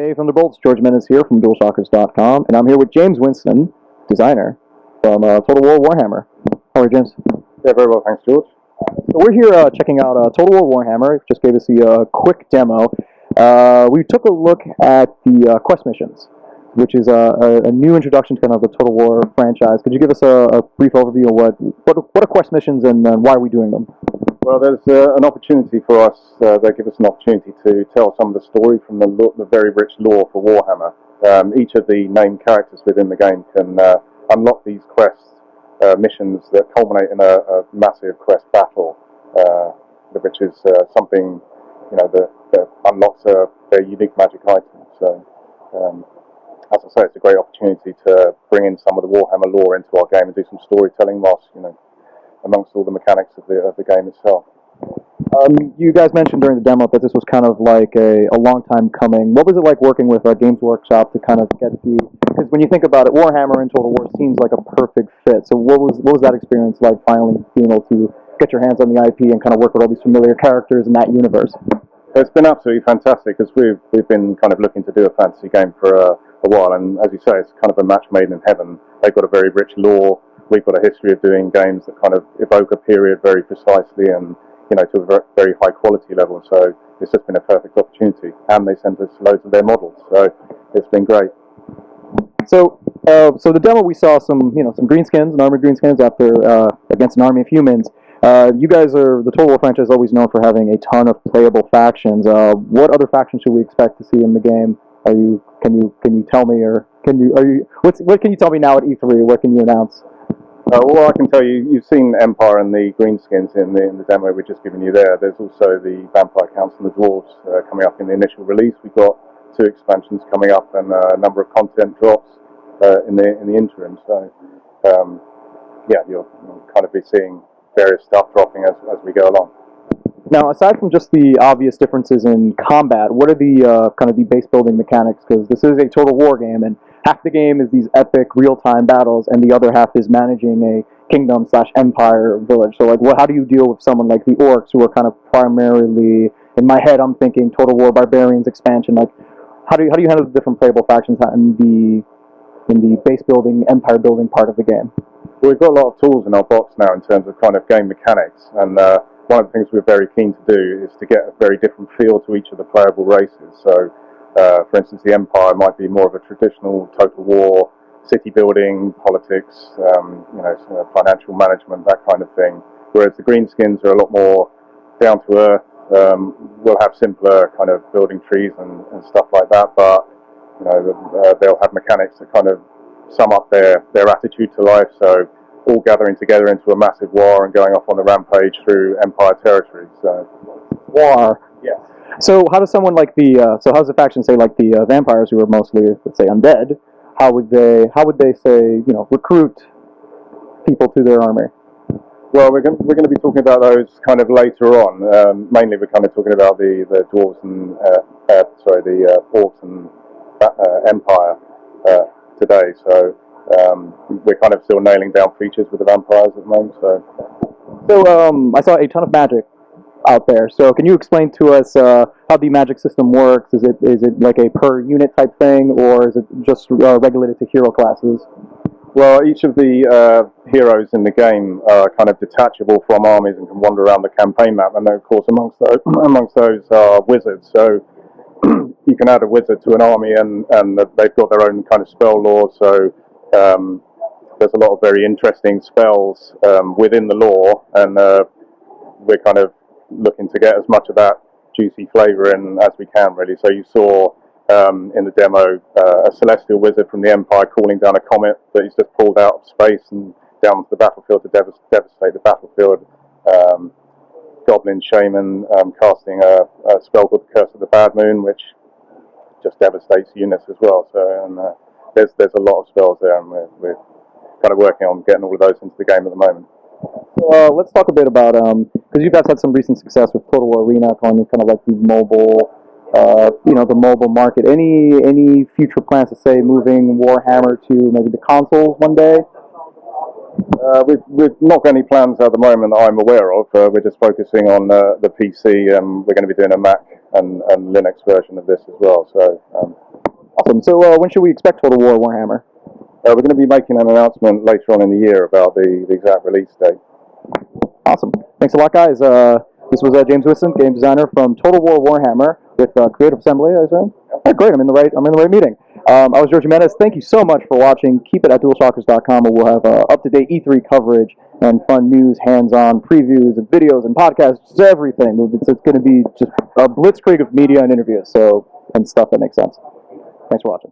Hey Thunderbolts, George Menace here from DualShockers.com, and I'm here with James Winston, designer from Total War Warhammer. How are you, James? Yeah, very well, thanks, George. So we're here checking out Total War Warhammer. Just gave us the quick demo. We took a look at the quest missions, which is a new introduction to kind of the Total War franchise. Could you give us a brief overview of what are quest missions and why are we doing them? Well, there's an opportunity for us. They give us an opportunity to tell some of the story from the very rich lore for Warhammer. Each of the named characters within the game can unlock these quest missions that culminate in a massive quest battle, which is something that unlocks their unique magic items. So, as I say, it's a great opportunity to bring in some of the Warhammer lore into our game and do some storytelling whilst amongst all the mechanics of the game itself. You guys mentioned during the demo that this was kind of like a long time coming. What was it like working with Games Workshop to kind of get because when you think about it, Warhammer and Total War seems like a perfect fit. So what was that experience like, finally being able to get your hands on the IP and kind of work with all these familiar characters in that universe? It's been absolutely fantastic because we've been kind of looking to do a fantasy game for a while, and as you say, it's kind of a match made in heaven. They've got a very rich lore. We've got a history of doing games that kind of evoke a period very precisely and to a very high quality level. So it's just been a perfect opportunity, and they sent us loads of their models. So it's been great. So the demo, we saw some greenskins and armored greenskins after against an army of humans. You guys are the Total War franchise, always known for having a ton of playable factions. What other factions should we expect to see in the game? Can you tell me, or what can you tell me now at E3? What can you announce? Well, I can tell you, you've seen Empire and the greenskins in the demo we've just given you there. There's also the Vampire Counts and the Dwarves coming up in the initial release. We've got 2 expansions coming up and a number of content drops in the interim. So, you'll kind of be seeing various stuff dropping as we go along. Now, aside from just the obvious differences in combat, what are the kind of the base building mechanics? Because this is a Total War game, and half the game is these epic real-time battles, and the other half is managing a kingdom/empire village. So, how do you deal with someone like the orcs, who are kind of primarily, in my head, I'm thinking Total War Barbarians expansion. How do you handle the different playable factions in the base building, empire building part of the game? Well, we've got a lot of tools in our box now in terms of kind of game mechanics, and one of the things we're very keen to do is to get a very different feel to each of the playable races. So, for instance, the Empire might be more of a traditional Total War, city building, politics, financial management, that kind of thing. Whereas the greenskins are a lot more down to earth. We'll have simpler kind of building trees and stuff like that, but they'll have mechanics that kind of sum up their attitude to life. So, all gathering together into a massive war and going off on the rampage through Empire territory. So, war. Yeah. So how does someone like how does a faction say like the vampires, who are mostly, let's say, undead? How would they say recruit people to their army? Well, we're going to be talking about those kind of later on. Mainly, we're kind of talking about the dwarves and the orcs and Empire today. So. We're kind of still nailing down features with the vampires at the moment. So I saw a ton of magic out there. So can you explain to us how the magic system works? Is it like a per unit type thing, or is it just regulated to hero classes? Well, each of the heroes in the game are kind of detachable from armies and can wander around the campaign map. And then, of course, amongst those are wizards. So you can add a wizard to an army, and they've got their own kind of spell lore. So there's a lot of very interesting spells within the lore, and we're kind of looking to get as much of that juicy flavour in as we can, really. So you saw in the demo a celestial wizard from the Empire calling down a comet that he's just pulled out of space and down to the battlefield to devastate the battlefield. Goblin shaman casting a spell called the Curse of the Bad Moon, which just devastates units as well. So there's a lot of spells there, and we're kind of working on getting all of those into the game at the moment. Let's talk a bit about because you guys had some recent success with Total War Arena, calling it kind of like the mobile, the mobile market. Any future plans to say moving Warhammer to maybe the consoles one day? We've not got any plans at the moment that I'm aware of. We're just focusing on the PC, and we're going to be doing a Mac and Linux version of this as well. So Awesome. So when should we expect Total War Warhammer? We're going to be making an announcement later on in the year about the exact release date. Awesome. Thanks a lot, guys. This was James Winston, game designer from Total War Warhammer with Creative Assembly, I assume. Oh, great. I'm in the right meeting. I was George Jimenez. Thank you so much for watching. Keep it at DualShockers.com, where we'll have up-to-date E3 coverage and fun news, hands-on previews, and videos and podcasts, just everything. It's going to be just a blitzkrieg of media and interviews, and stuff that makes sense. Thanks for watching.